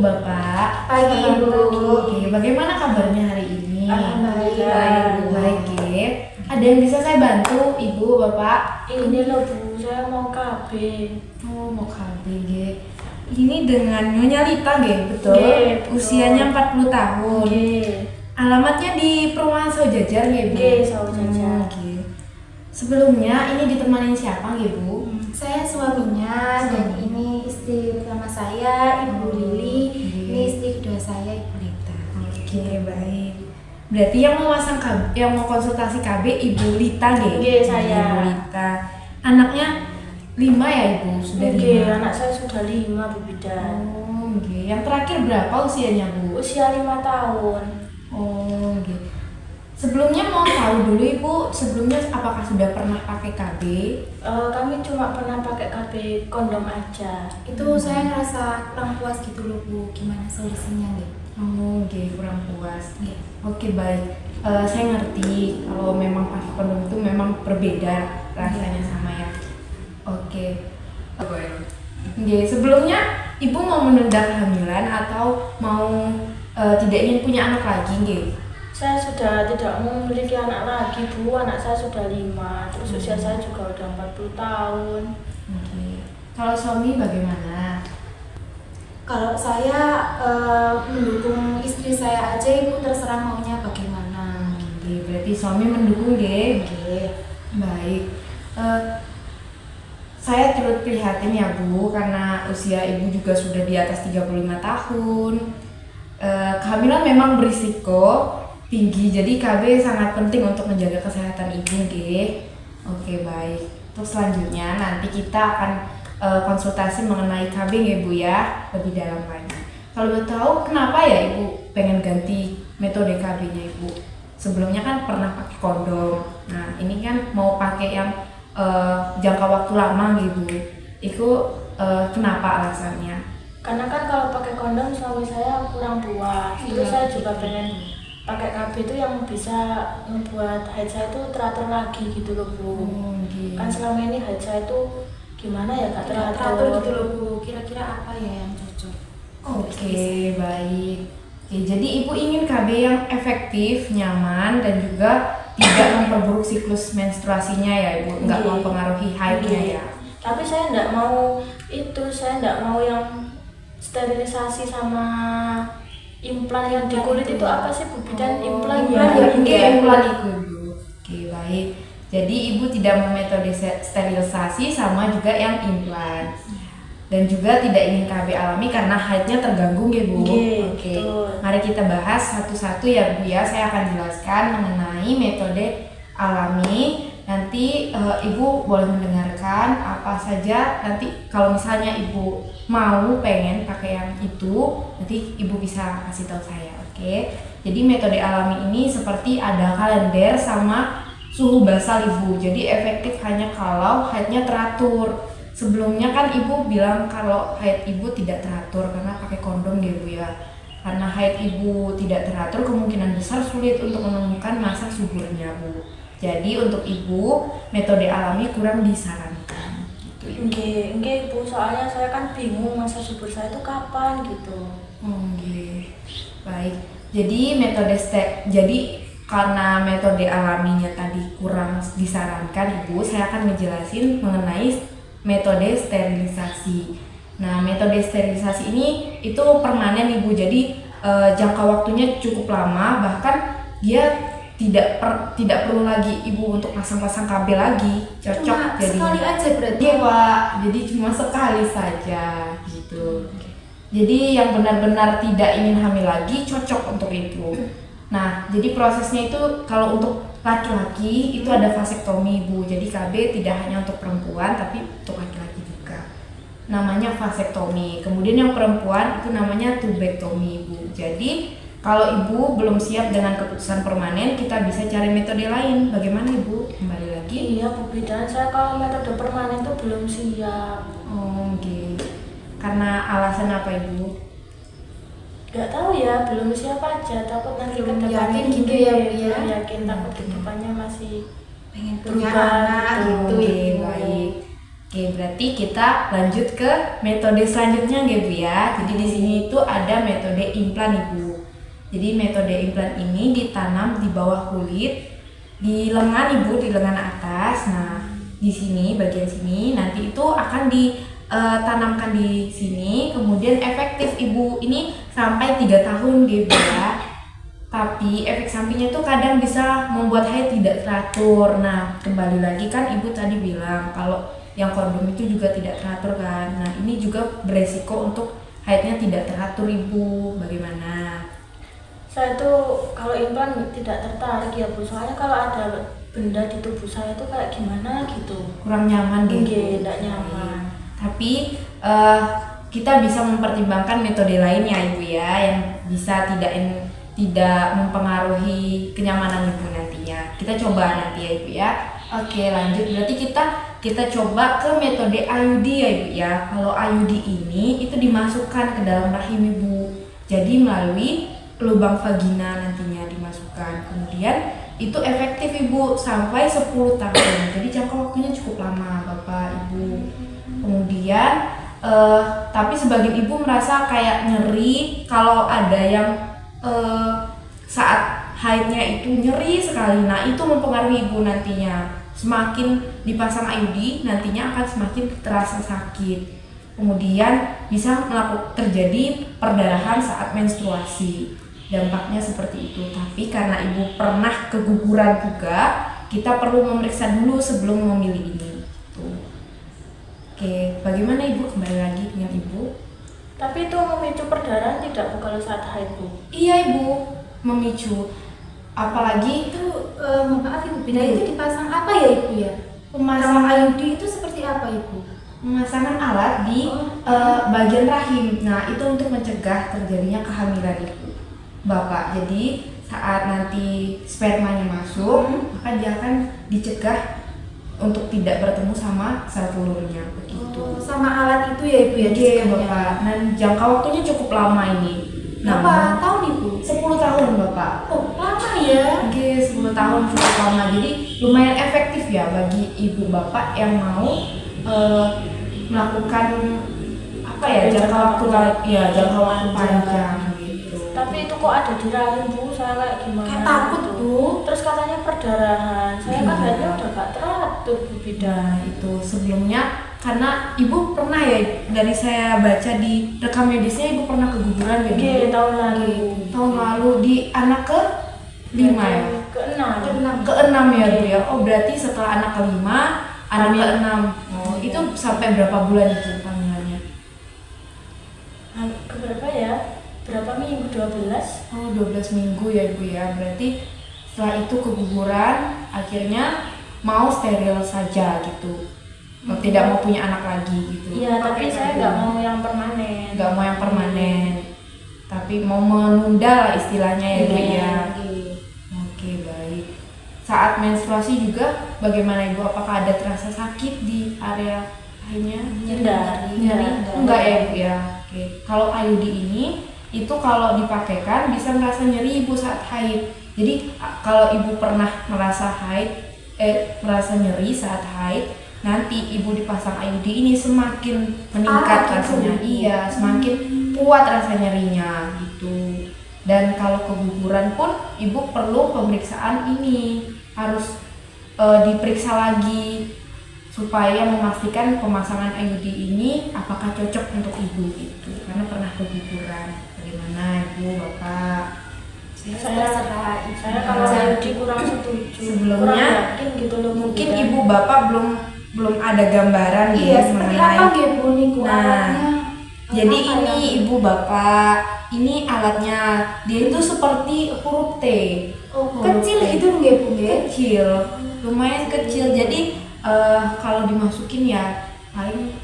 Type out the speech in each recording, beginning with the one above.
Bapak. Pagi Ibu. Oke, bagaimana kabarnya hari ini? Alhamdulillah. Baik, Ge. Ada yang bisa saya bantu, Ibu, Bapak? Ini loh Bu, saya mau KB. Oh, mau KB, Ge. Ini dengan Nyonya Lita, Ge, betul? Ge, betul. Usianya 40 tahun. Oke. Alamatnya di Perumahan Saujajar, Ge, Bu? Ge, Saujajar. Ge. Sebelumnya ini ditemani siapa, Ge, Bu? Saya suaminya dan ini istri pertama saya, Ibu Lili. Ini istri kedua saya, Ibu Lita. Oke, baik. Berarti yang mau konsultasi KB Ibu Lita, Ge? Ge, saya. Ibu Lita. Anaknya 5 ya, Ibu? Sudah Oke, 5. anak saya sudah 5 Bu Bidan. Oh, oke. Yang terakhir berapa usianya, Bu? Usia 5 tahun. Oh, oke. Sebelumnya mau tahu dulu, Ibu, sebelumnya apakah sudah pernah pakai KB? Kami cuma pernah pakai KB kondom aja. Itu saya ngerasa kurang puas gitu loh Bu, gimana solusinya nih? Oh, oke, kurang puas. Oke, baik. Saya ngerti kalau memang pakai kondom itu memang berbeda rasanya sama ya. Oke. Oke, sebelumnya Ibu mau menunda kehamilan atau mau tidak ingin punya anak lagi, nggih? Saya sudah tidak memiliki anak lagi Bu, anak saya sudah 5. Terus usia saya juga udah 40 tahun. Oke. Kalau suami bagaimana? Kalau saya mendukung istri saya aja, Ibu terserah maunya bagaimana. Oke, berarti suami mendukung, nggih? Oke. Baik. Saya turut prihatin ya, Bu, karena usia Ibu juga sudah di atas 35 tahun. Kehamilan memang berisiko tinggi, jadi KB sangat penting untuk menjaga kesehatan Ibu, nggih. Oke, baik. Terus selanjutnya nanti kita akan konsultasi mengenai KB, nggih, Bu ya, lebih dalam lagi. Kalau boleh tahu kenapa ya Ibu pengen ganti metode KB-nya, Ibu? Sebelumnya kan pernah pakai kondom. Nah, ini kan mau pakai yang jangka waktu lama, gitu. Itu kenapa alasannya? Karena kan kalau pakai kondom suami saya kurang puas. Terus saya juga pengen pakai KB itu yang bisa membuat haid saya itu teratur lagi gitu loh Bu. Okay. Kan selama ini haid saya itu gimana ya Kak, Teratur gitu loh Bu, kira-kira apa ya yang cocok? Oke, baik. Oke, jadi Ibu ingin KB yang efektif, nyaman, dan juga tidak memperburuk siklus menstruasinya ya Ibu, nggak mempengaruhi haidnya ya. Tapi saya nggak mau itu, saya nggak mau yang sterilisasi sama implan yang di kulit itu apa sih Bu Bidan? Implan ya? Implan itu Bu. Oke, baik. Jadi Ibu tidak mau metode sterilisasi sama juga yang implan. Dan juga tidak ingin KB alami karena haidnya terganggu ya Bu. Oke. Mari kita bahas satu-satu ya Bu ya. Saya akan jelaskan mengenai metode alami. Nanti Ibu boleh mendengarkan apa saja. Nanti kalau misalnya Ibu mau pengen pakai yang itu, nanti Ibu bisa kasih tahu saya. Oke. Jadi metode alami ini seperti ada kalender sama suhu basal Ibu. Jadi efektif hanya kalau haidnya teratur. Sebelumnya kan Ibu bilang kalau haid Ibu tidak teratur karena pakai kondom ya Bu ya. Karena haid Ibu tidak teratur, kemungkinan besar sulit untuk menemukan masa suburnya Bu. Jadi untuk Ibu, metode alami kurang disarankan. Enggak Bu, soalnya saya kan bingung masa subur saya itu kapan gitu. Baik. Jadi karena metode alaminya tadi kurang disarankan Ibu, saya akan ngejelasin mengenai metode sterilisasi. Nah, metode sterilisasi ini itu permanen Ibu. Jadi jangka waktunya cukup lama, bahkan dia tidak perlu lagi Ibu untuk pasang-pasang KB lagi. Cocok cuma jadi sekali aja berarti. Iya, Pak. Jadi cuma sekali saja gitu. Jadi yang benar-benar tidak ingin hamil lagi cocok untuk itu. Nah, jadi prosesnya itu kalau untuk laki-laki itu ada vasektomi Bu. Jadi KB tidak hanya untuk perempuan tapi untuk laki-laki juga. Namanya vasektomi. Kemudian yang perempuan itu namanya tubektomi Bu. Jadi kalau Ibu belum siap dengan keputusan permanen, kita bisa cari metode lain. Bagaimana Ibu? Kembali lagi. Iya Bu Bidan, saya kalau metode permanen itu belum siap. Oke. Karena alasan apa Ibu? Gak tahu ya, belum siap aja, takut nanti Belum kedepannya yakin gitu ya, Bu, ya? belum yakin, takut kedepannya masih Pengen punya berubah anak gitu Oke, Ibu. baik. Oke, berarti kita lanjut ke metode selanjutnya nggih Bu ya. Jadi di sini itu ada metode implan Ibu. Jadi metode implan ini ditanam di bawah kulit, di lengan Ibu, di lengan atas. Nah, di sini bagian sini nanti itu akan ditanamkan di sini, kemudian efektif Ibu ini sampai 3 tahun nggih Bu ya. Tapi efek sampingnya itu kadang bisa membuat haid tidak teratur. Nah, kembali lagi kan Ibu tadi bilang kalau yang kondom itu juga tidak teratur kan. Nah, ini juga beresiko untuk haidnya tidak teratur Ibu. Bagaimana? Saya tuh kalau implan tidak tertarik ya Bu, soalnya kalau ada benda di tubuh saya tuh kayak gimana gitu. Kurang nyaman gitu. Tidak nyaman. Tapi kita bisa mempertimbangkan metode lain ya Ibu ya, yang bisa tidak mempengaruhi kenyamanan Ibu nantinya. Kita coba nanti ya Ibu ya. Oke, lanjut. Berarti kita coba ke metode IUD ya Ibu ya. Kalau IUD ini itu dimasukkan ke dalam rahim Ibu. Jadi melalui lubang vagina nantinya dimasukkan. Kemudian itu efektif Ibu sampai 10 tahun. Jadi jangka waktunya cukup lama Bapak Ibu. Kemudian tapi sebagian ibu merasa kayak nyeri kalau ada yang saat haidnya itu nyeri sekali. Nah, itu mempengaruhi ibu nantinya. Semakin dipasang IUD nantinya akan semakin terasa sakit. Kemudian bisa terjadi perdarahan saat menstruasi. Dampaknya seperti itu. Tapi karena ibu pernah keguguran juga, kita perlu memeriksa dulu sebelum memilih ini. Tuh. Oke, bagaimana Ibu? Kembali lagi dengan Ibu. Tapi itu memicu perdarahan tidak Bu kalau saat haid Bu? Iya Ibu, memicu. Apalagi Itu maaf Ibu, benda itu dipasang apa ya Ibu ya? pemasangan IUD itu seperti apa Ibu? pemasangan alat di bagian rahim. Nah, itu untuk mencegah terjadinya kehamilan Ibu. Bapak, jadi saat nanti spermanya masuk, maka dia akan dicegah untuk tidak bertemu sama sel telurnya begitu. Oh, sama alat itu ya Ibu ya? Iya Bapak. Dan jangka waktunya cukup lama ini. Berapa tahun Ibu? 10 tahun Bapak. Oh, lama ya? Oke, 10 tahun cukup lama. Jadi lumayan efektif ya bagi ibu bapak yang mau melakukan apa ya jangka waktu panjang gitu. Tapi itu kok ada di rahim Bu, saya kayak gimana? Kayak takut gitu. Bu. Terus katanya perdarahan, saya kan haidnya udah gak teratur Bu bidan. Dan itu sebelumnya karena ibu pernah ya dari saya baca di rekam medisnya ibu pernah keguguran ya. Oke, Bu? tahun lalu. Tahun lalu di anak ke 5 ya. Keenam. Ke 6 ya Bu ya. Oh, berarti setelah anak ke 5, anak ke 6. Oh, itu sampai berapa bulan itu kehamilannya? Ke berapa ya? Berapa minggu? 12? Oh, 12 minggu ya Ibu ya. Berarti setelah itu keguguran, akhirnya mau steril saja gitu. Tidak mau punya anak lagi gitu. Iya, tapi saya nggak mau yang permanen. Nggak mau yang permanen. Tapi mau menunda lah istilahnya ya Bu ya. Oke, baik. Saat menstruasi juga bagaimana Ibu? Apakah ada terasa sakit di area rahimnya? Nyeri. Enggak ya Bu ya. Oke. Kalau IUD ini itu kalau dipakaikan bisa merasa nyeri Ibu saat haid. Jadi kalau Ibu pernah merasa nyeri saat haid, nanti Ibu dipasang IUD ini semakin meningkat rasanya. Iya, semakin kuat rasa nyerinya gitu. Dan kalau keguguran pun Ibu perlu pemeriksaan ini, harus diperiksa lagi supaya memastikan pemasangan IUD ini apakah cocok untuk Ibu gitu. Karena pernah keguguran. Bagaimana Ibu, Bapak? Saya kalau IUD kurang setuju. Sebelumnya kurang yakin gitu loh. Mungkin bidan. Ibu Bapak belum ada gambaran Iya, ya seperti mengenai. apa Bu niku alatnya? Jadi Apa ini yang- Ibu Bapak, ini alatnya dia itu seperti huruf T. Oh, Huruf kecil T. gitu nggih Bu nggih? Kecil, lumayan kecil. Jadi kalau dimasukin ya paling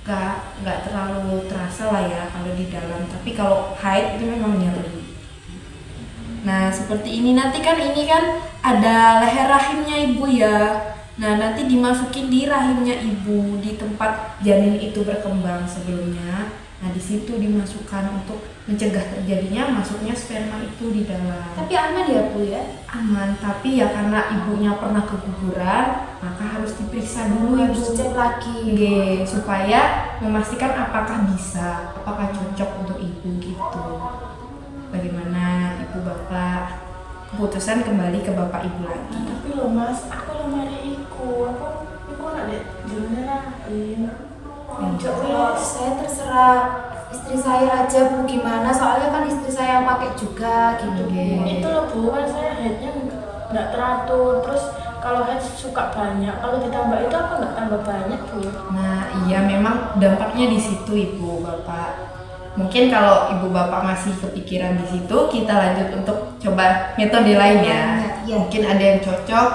nggak terlalu terasa lah ya kalau di dalam. Tapi kalau haid itu memang nyeri. Nah seperti ini nanti kan ini kan ada leher rahimnya Ibu ya. Nah nanti dimasukin di rahimnya Ibu di tempat janin itu berkembang sebelumnya. Nah di situ dimasukkan untuk mencegah terjadinya masuknya sperma itu di dalam. Tapi aman ya Bu ya? Aman, tapi ya karena ibunya pernah keguguran, maka harus diperiksa dulu Harus ibu. cek lagi. Nggih, supaya memastikan apakah bisa, apakah cocok untuk ibu gitu. Bagaimana ibu bapak? Keputusan kembali ke bapak ibu lagi. Tapi loh mas, aku lo mari iku nak dek jalan lain. Kalau saya terserah istri saya aja Bu, gimana, soalnya kan istri saya yang pakai juga gitu Bu. Itu loh Bu, kan saya headnya nggak teratur, terus kalau head suka banyak, kalau ditambah itu apa nggak tambah banyak Bu? Nah, iya memang dampaknya di situ ibu bapak. Mungkin kalau ibu bapak masih kepikiran di situ, kita lanjut untuk coba metode lain ya. Iya. Mungkin ada yang cocok.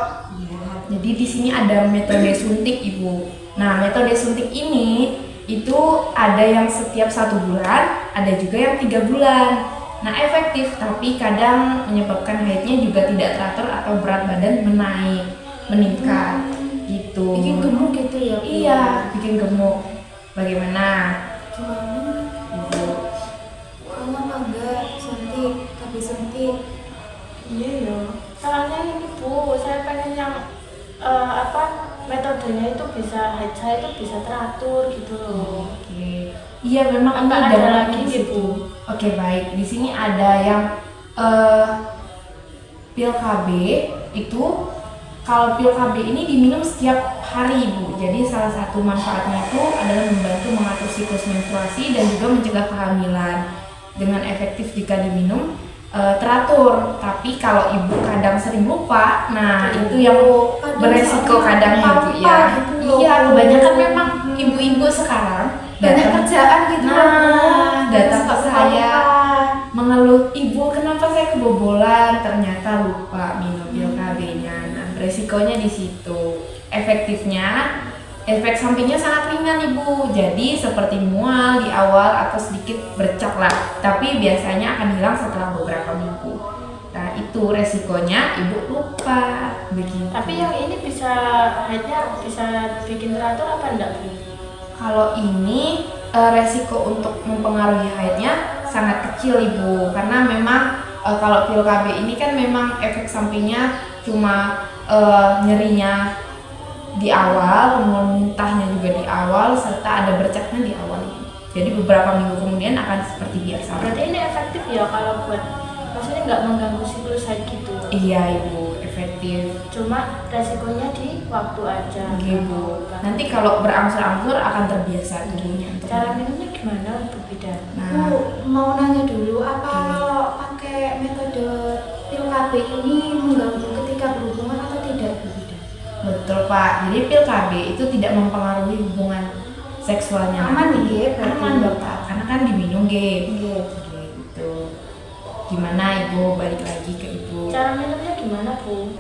Iya. Jadi di sini ada metode suntik ibu. Nah, metode suntik ini itu ada yang setiap 1 bulan, ada juga yang 3 bulan. Nah, efektif tapi kadang menyebabkan haidnya juga tidak teratur atau berat badan meningkat gitu. Bikin gemuk gitu ya Bu? Iya, bikin gemuk. Bagaimana? Gimana? Ibu? Kamu apa enggak suntik, tapi suntik? Iya ya. Soalnya ini Bu, saya pengen yang metodenya itu bisa head saya itu bisa teratur gitu loh. Oke. Iya, memang Apa ini ada dalam lagi di situ. gitu? Oke, baik. Di sini ada yang pil KB itu. Kalau pil KB ini diminum setiap hari ibu. Jadi salah satu manfaatnya itu adalah membantu mengatur siklus menstruasi dan juga mencegah kehamilan. Dengan efektif jika diminum teratur. Tapi kalau ibu kadang sering lupa, nah itu yang beresiko kadang ya Bu ya. Iya, kebanyakan memang ibu-ibu sekarang Banyak kerjaan gitu loh, Bu. datang ke Suka saya lupa. mengeluh, ibu kenapa saya kebobolan, ternyata lupa minum pil KB-nya. Nah, resikonya di situ. Efektifnya, efek sampingnya sangat ringan ibu. Jadi seperti mual di awal atau sedikit bercak lah, tapi biasanya akan hilang setelah beberapa minggu. Nah, itu resikonya ibu lupa begitu. Tapi yang ini bisa headnya bisa bikin teratur apa enggak Bu? Kalau ini resiko untuk mempengaruhi haidnya sangat kecil ibu, karena memang kalau pil KB ini kan memang efek sampingnya cuma nyerinya di awal, kemudian muntahnya juga di awal, serta ada bercaknya di awal ini. Jadi beberapa minggu kemudian akan seperti biasa. Berarti ini efektif ya kalau buat, maksudnya nggak mengganggu siklus haid gitu. Iya ibu, efektif. Cuma resikonya di waktu aja. Ibu. Nanti kalau berangsur-angsur akan terbiasa tubuhnya. Cara minumnya gimana Bu Bidan? Nah, Bu, mau nanya dulu, apa kalau pakai metode pil KB ini mengganggu ketika berhubungan atau tidak Bu? betul Pak. Jadi pil KB itu tidak mempengaruhi hubungan seksualnya. Aman nanti. ya, berarti? Aman Bapak, karena kan diminum Iya. gitu. Gimana Ibu? Balik lagi ke Ibu. Cara minumnya gimana Bu?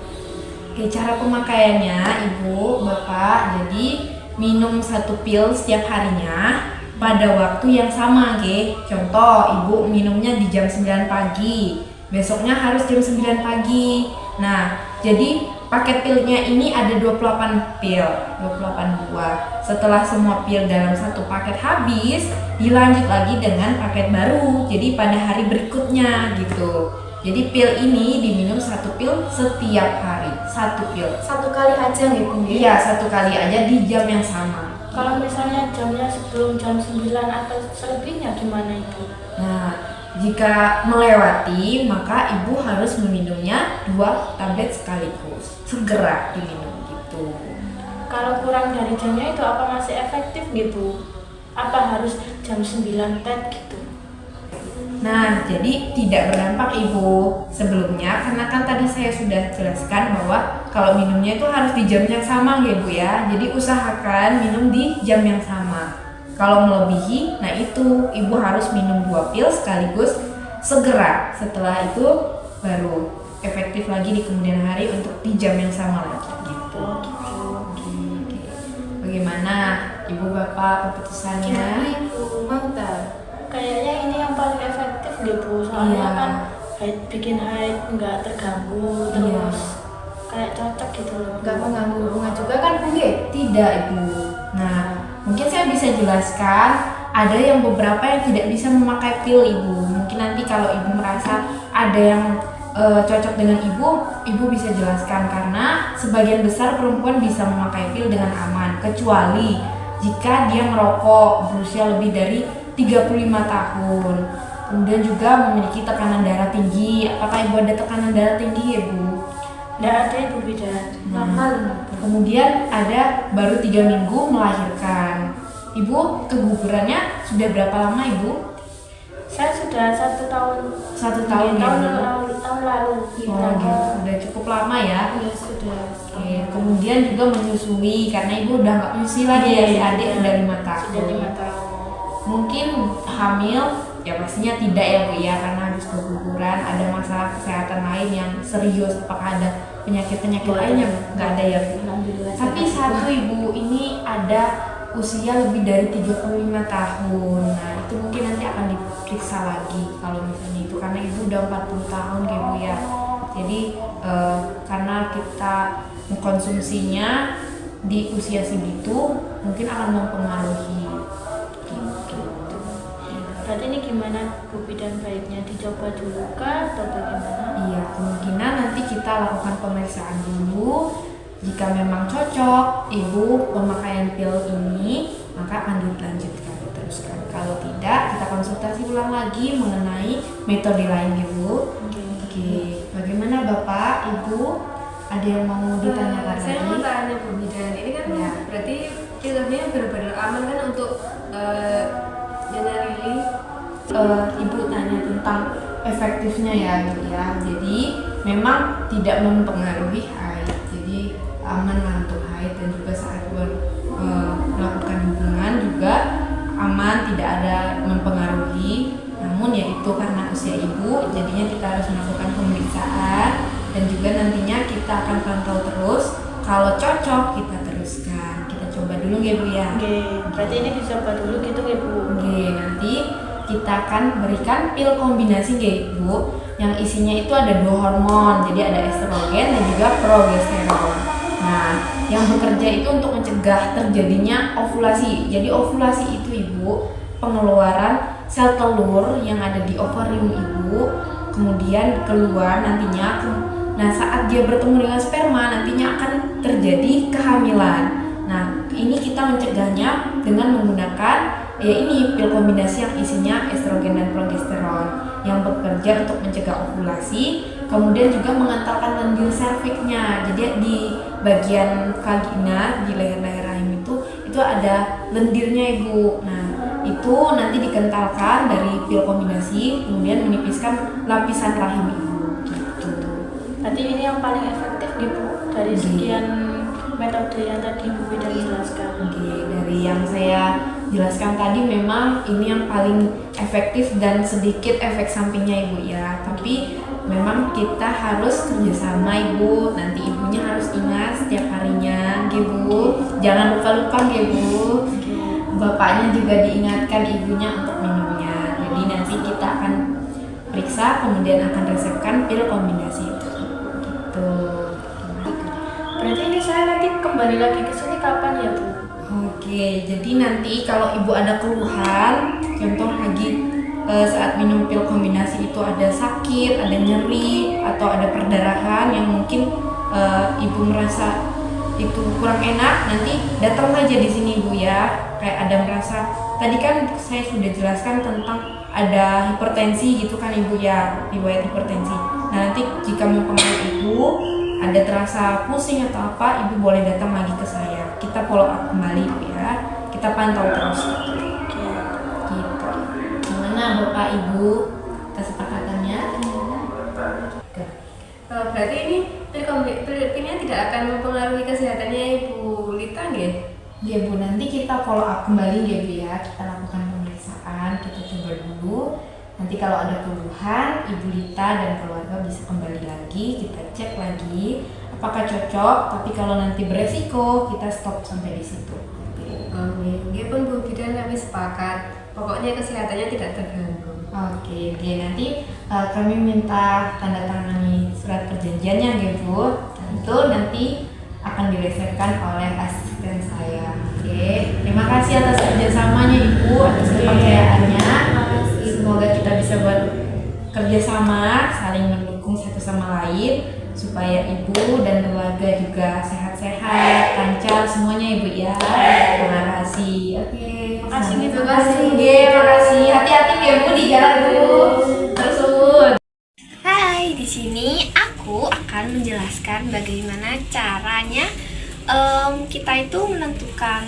Oke, cara pemakaiannya Ibu, Bapak, jadi minum 1 pil setiap harinya pada waktu yang sama, Ge. Contoh, Ibu minumnya di jam 9 pagi. Besoknya harus jam 9 pagi. Nah, jadi paket pilnya ini ada 28 pil, 28 buah. Setelah semua pil dalam 1 paket habis, dilanjut lagi dengan paket baru. Jadi pada hari berikutnya gitu. Jadi pil ini diminum 1 pil setiap hari, 1 pil. 1 kali aja nih Bu? Iya, 1 kali aja di jam yang sama. Kalau misalnya jamnya sebelum jam 9 atau selebihnya gimana Ibu? Nah, jika melewati, maka ibu harus meminumnya 2 tablet sekaligus. Segera diminum gitu. Kalau kurang dari jamnya itu apa masih efektif gitu? Apa harus jam 9 tet gitu? Nah, jadi tidak berdampak ibu sebelumnya, karena kan tadi saya sudah jelaskan bahwa kalau minumnya itu harus di jam yang sama ya Bu ya. Jadi usahakan minum di jam yang sama. Kalau melebihi, nah itu ibu harus minum 2 pil sekaligus segera. Setelah itu baru efektif lagi di kemudian hari untuk di jam yang sama lagi gitu. Oke. Bagaimana Ibu Bapak keputusannya? Ibu mau tahu? Kayaknya ini yang paling efektif deh Bu, soalnya Iya. kan haid, bikin haid nggak terganggu, terus kayak cocok gitu loh. Nggak mengganggu hubungan juga kan Bu? Tidak Ibu. Nah, mungkin saya bisa jelaskan ada yang beberapa yang tidak bisa memakai pil ibu. Mungkin nanti kalau ibu merasa ada yang cocok dengan ibu bisa jelaskan, karena sebagian besar perempuan bisa memakai pil dengan aman kecuali jika dia merokok berusia lebih dari 35 tahun. Kemudian juga memiliki tekanan darah tinggi. Apakah ibu ada tekanan darah tinggi ya bu? Tidak ada ibu bidan. Normal ini. Kemudian ada baru 3 minggu melahirkan. Ibu kegugurannya sudah berapa lama ibu? Saya sudah 1 tahun. 1 tahun ya tahun Bu? tahun lalu. Oh gitu, sudah cukup lama ya. Iya sudah. Oke, kemudian juga menyusui karena ibu udah nggak menyusui lagi ya, si adik udah 5 tahun. Sudah 5 tahun. Mungkin hamil ya pastinya tidak ya bu ya, karena habis keguguran. Ada masalah kesehatan lain yang serius, apakah ada penyakit-penyakit lainnya? Nggak ada ya bu. Alhamdulillah. Tapi sehat. satu ibu ini ada usia lebih dari 35 tahun. Nah itu mungkin nanti akan diperiksa lagi kalau misalnya itu, karena ibu udah 40 tahun ya bu ya. Jadi karena kita mengkonsumsinya di usia segitu mungkin akan mempengaruhi gitu. Berarti ini gimana Bu Bidan, baiknya dicoba dulu kah atau bagaimana? Iya, kemungkinan nanti kita lakukan pemeriksaan dulu. Jika memang cocok ibu pemakaian pil ini, maka akan dilanjutkan, diteruskan. Kalau tidak, kita konsultasi ulang lagi mengenai metode lain ibu. Oke, bagaimana bapak, ibu? Ada yang mau ditanyakan lagi? Saya mau tanya Bu Bidan, ini kan Ya. berarti filmnya benar-benar aman kan untuk Nyonya Lili? Ibu tanya tentang efektifnya ya ibu ya. Jadi memang tidak mempengaruhi haid. Jadi aman lah untuk haid, dan juga saat melakukan hubungan juga aman, tidak ada mempengaruhi. Namun ya itu karena usia ibu, jadinya kita harus melakukan pemeriksaan, dan juga nantinya kita akan pantau terus. Kalau cocok kita teruskan, kita coba dulu ya bu ya. Oke, berarti ini dicoba dulu gitu ya Bu. Oke, nanti kita akan berikan pil kombinasi Bu, yang isinya itu ada 2 hormon, jadi ada estrogen dan juga progesteron. Nah, yang bekerja itu untuk mencegah terjadinya ovulasi. Jadi ovulasi itu ibu, pengeluaran sel telur yang ada di ovarium ibu, kemudian keluar nantinya. Nah, saat dia bertemu dengan sperma nantinya akan terjadi kehamilan. Nah, ini kita mencegahnya dengan menggunakan ya ini pil kombinasi yang isinya estrogen dan progesteron yang bekerja untuk mencegah ovulasi, kemudian juga mengentalkan lendir serviknya. Jadi di bagian vagina, di leher-leher rahim itu ada lendirnya ibu. Nah, itu nanti dikentalkan dari pil kombinasi, kemudian menipiskan lapisan rahim ibu. Gitu. Berarti ini yang paling efektif gitu dari sekian metode yang tadi Bu Bidan jelaskan. Oke, dari yang saya jelaskan tadi memang ini yang paling efektif dan sedikit efek sampingnya ibu ya. Tapi memang kita harus kerjasama ibu. Nanti ibunya harus ingat setiap harinya, ibu. Jangan lupa-lupa ibu. Bapaknya juga diingatkan ibunya untuk minumnya. Jadi nanti kita akan periksa, kemudian akan resepkan pil kombinasi itu. Gitu. Berarti ini saya nanti kembali lagi ke sini kapan ya Bu? Oke, jadi nanti kalau ibu ada keluhan, contoh lagi saat minum pil kombinasi itu ada sakit, ada nyeri, atau ada perdarahan yang mungkin ibu merasa itu kurang enak, nanti datang aja di sini ibu ya. Kayak ada merasa, tadi kan saya sudah jelaskan tentang ada hipertensi gitu kan ibu ya, riwayat hipertensi. Nah nanti jika mempengaruhi ibu, ada terasa pusing atau apa, ibu boleh datang lagi ke saya. Kita follow up kembali ya, kita pantau terus. Gitu. Gimana bapak ibu kesepakatannya? Berarti ini pilnya tidak akan mempengaruhi kesehatannya Ibu Lita nggih? Ya bu, nanti kita follow up kembali ya bu ya. Kita lakukan pemeriksaan, kita coba dulu. Nanti kalau ada keluhan, Ibu Lita dan keluarga bisa kembali lagi, kita cek lagi apakah cocok. Tapi kalau nanti beresiko, kita stop sampai di situ. Nggih pun Bu Bidan kami sepakat. Pokoknya kesehatannya tidak terganggu. Oke, nanti kami minta tanda tangani surat perjanjiannya ya bu. Tentu nanti akan diresepkan oleh asisten saya. Oke, terima kasih atas kerjasamanya ibu, atas bersama, saling mendukung satu sama lain supaya ibu dan keluarga juga sehat-sehat, lancar semuanya ibu ya. Terima kasih. Oke. Makasih, selamat- Ibu. Terima kasih. Hati-hati ya bu di jalan bu. Terus. Hai, di sini aku akan menjelaskan bagaimana caranya kita itu menentukan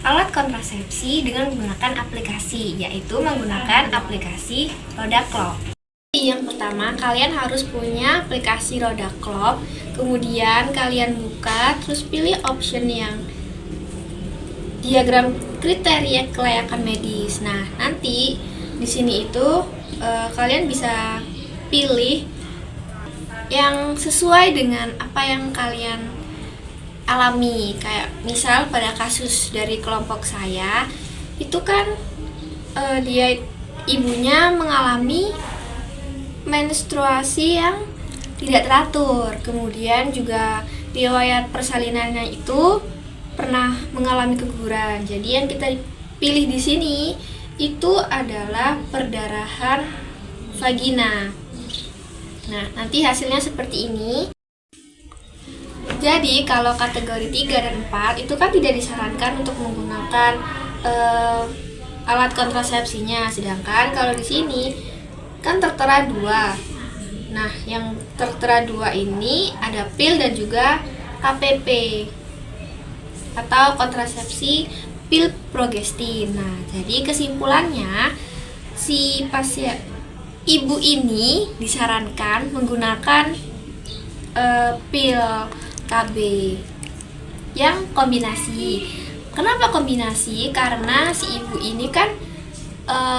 alat kontrasepsi dengan menggunakan aplikasi, yaitu menggunakan aplikasi Roda Clock. Yang pertama, kalian harus punya aplikasi Roda Clock, kemudian kalian buka, terus pilih option yang diagram kriteria kelayakan medis. Nah, nanti di sini itu kalian bisa pilih yang sesuai dengan apa yang kalian alami. Kayak misal pada kasus dari kelompok saya itu kan dia ibunya mengalami menstruasi yang tidak teratur, kemudian juga riwayat persalinannya itu pernah mengalami keguguran. Jadi yang kita pilih di sini itu adalah perdarahan vagina. Nah, nanti hasilnya seperti ini. Jadi kalau kategori 3 dan 4 itu kan tidak disarankan untuk menggunakan alat kontrasepsinya, sedangkan kalau di sini kan tertera 2. Nah, yang tertera 2 ini ada pil dan juga KPP atau kontrasepsi pil progestin. Nah, jadi kesimpulannya si pasien ibu ini disarankan menggunakan pil KB yang kombinasi. Kenapa kombinasi? Karena si ibu ini kan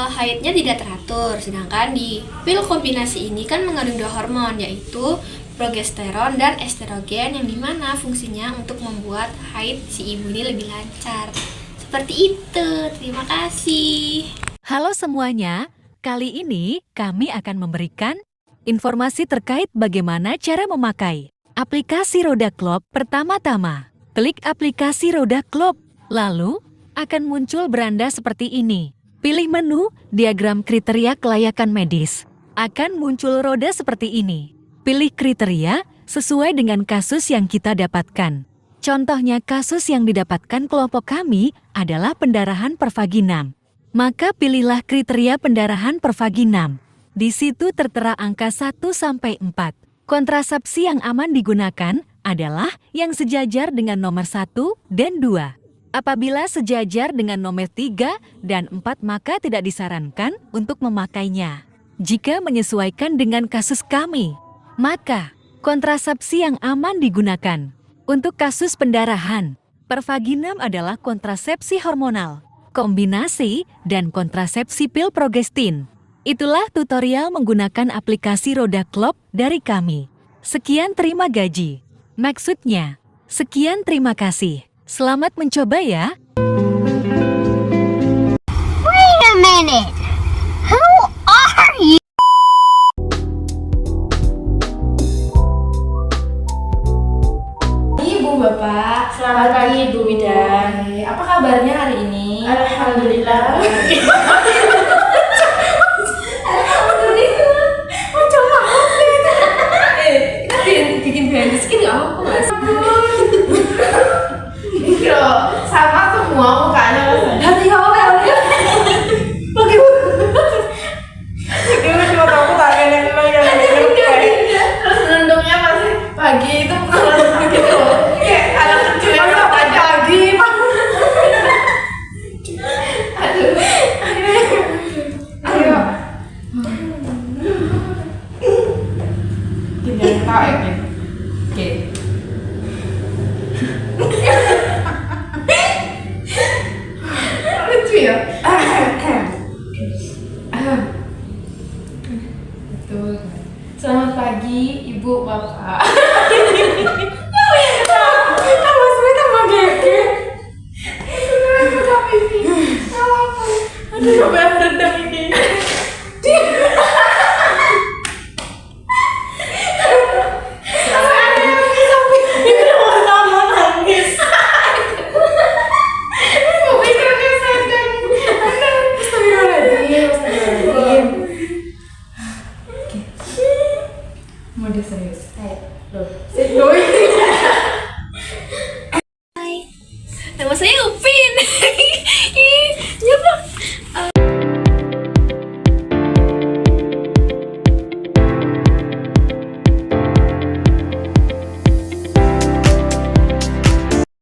haidnya tidak teratur, sedangkan di pil kombinasi ini kan mengandung 2 hormon, yaitu progesteron dan estrogen, yang dimana fungsinya untuk membuat haid si ibu ini lebih lancar. Seperti itu. Terima kasih. Halo semuanya, kali ini kami akan memberikan informasi terkait bagaimana cara memakai aplikasi Roda Clock. Pertama-tama, klik aplikasi Roda Clock, lalu akan muncul beranda seperti ini. Pilih menu diagram kriteria kelayakan medis. Akan muncul roda seperti ini. Pilih kriteria sesuai dengan kasus yang kita dapatkan. Contohnya kasus yang didapatkan kelompok kami adalah pendarahan pervaginam. Maka pilihlah kriteria pendarahan pervaginam. Di situ tertera angka 1 sampai 4. Kontrasepsi yang aman digunakan adalah yang sejajar dengan nomor 1 dan 2. Apabila sejajar dengan nomor 3 dan 4 maka tidak disarankan untuk memakainya. Jika menyesuaikan dengan kasus kami, maka kontrasepsi yang aman digunakan. Untuk kasus pendarahan, pervaginam adalah kontrasepsi hormonal, kombinasi, dan kontrasepsi pil progestin. Itulah tutorial menggunakan aplikasi Roda Clock dari kami. Sekian terima gaji. Maksudnya, sekian terima kasih. Selamat mencoba ya. Wait a minute. Who are you? Ibu Bapak, Selamat pagi, Bu Wida. Apa kabarnya hari ini? Alhamdulillah. Bikin behind the skin nggak apa-apa mas. Mikro sama semua mukanya hati kamu ya. Oke bu. Gimana cuma kamu kangen lo yang Terus nunduknya masih pagi itu bukan gitu. Kayak anak kecil yang sampai pagi. Aduh. Ayo. Tidak tahu ini. Oke. Lucu ya. Betul. Selamat pagi Ibu Bapak. Tambah sulit tambah gede. Aduh,